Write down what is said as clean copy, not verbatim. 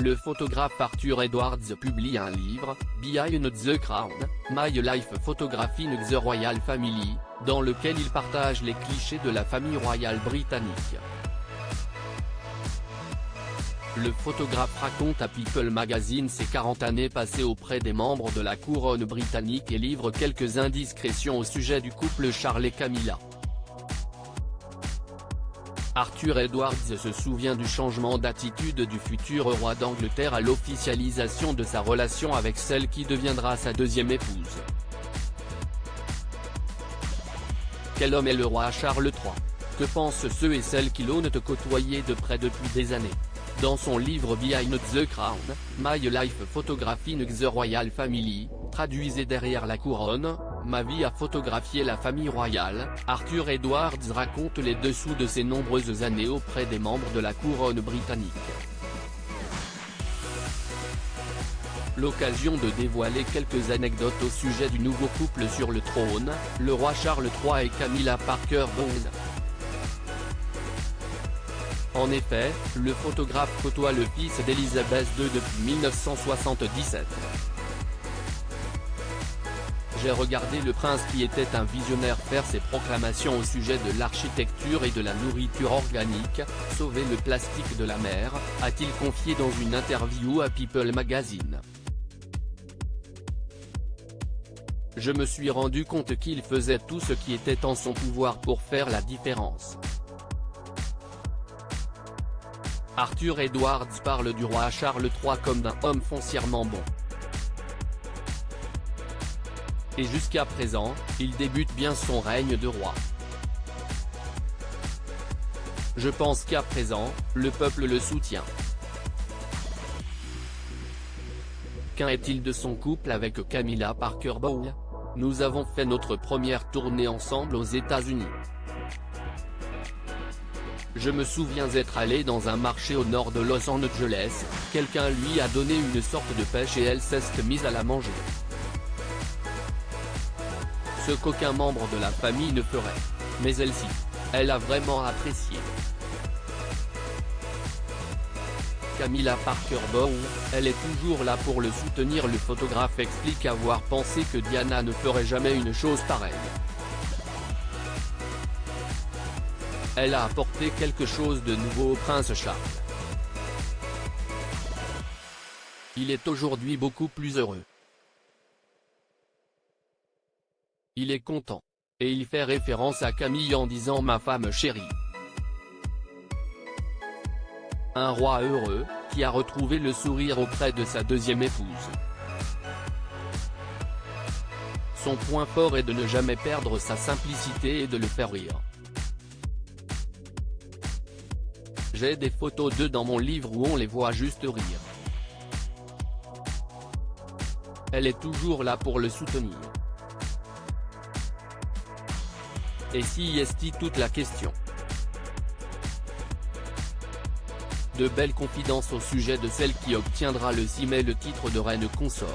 Le photographe Arthur Edwards publie un livre, Behind the Crown, My Life Photographing the Royal Family, dans lequel il partage les clichés de la famille royale britannique. Le photographe raconte à People Magazine ses 40 années passées auprès des membres de la couronne britannique et livre quelques indiscrétions au sujet du couple Charles et Camilla. Arthur Edwards se souvient du changement d'attitude du futur roi d'Angleterre à l'officialisation de sa relation avec celle qui deviendra sa deuxième épouse. Quel homme est le roi Charles III? Que pensent ceux et celles qui l'ont côtoyé de près depuis des années? Dans son livre Behind the Crown, My Life Photographing the Royal Family, traduisez derrière la couronne, ma vie à photographier la famille royale, Arthur Edwards raconte les dessous de ses nombreuses années auprès des membres de la couronne britannique. L'occasion de dévoiler quelques anecdotes au sujet du nouveau couple sur le trône, le roi Charles III et Camilla Parker Bowles. En effet, le photographe côtoie le fils d'Elizabeth II depuis 1977. J'ai regardé le prince qui était un visionnaire faire ses proclamations au sujet de l'architecture et de la nourriture organique, sauver le plastique de la mer, a-t-il confié dans une interview à People Magazine. Je me suis rendu compte qu'il faisait tout ce qui était en son pouvoir pour faire la différence. Arthur Edwards parle du roi Charles III comme d'un homme foncièrement bon. Et jusqu'à présent, il débute bien son règne de roi. Je pense qu'à présent, le peuple le soutient. Qu'en est-il de son couple avec Camilla Parker Bowles? Nous avons fait notre première tournée ensemble aux États-Unis. Je me souviens être allé dans un marché au nord de Los Angeles, quelqu'un lui a donné une sorte de pêche et elle s'est mise à la manger. Ce qu'aucun membre de la famille ne ferait. Mais elle-ci. Elle a vraiment apprécié. Camilla Parker Bowles, elle est toujours là pour le soutenir. Le photographe explique avoir pensé que Diana ne ferait jamais une chose pareille. Elle a apporté quelque chose de nouveau au prince Charles. Il est aujourd'hui beaucoup plus heureux. Il est content. Et il fait référence à Camille en disant ma femme chérie. Un roi heureux, qui a retrouvé le sourire auprès de sa deuxième épouse. Son point fort est de ne jamais perdre sa simplicité et de le faire rire. J'ai des photos d'eux dans mon livre où on les voit juste rire. Elle est toujours là pour le soutenir. Et si est toute la question. De belles confidences au sujet de celle qui obtiendra le 6 mai le titre de reine consort.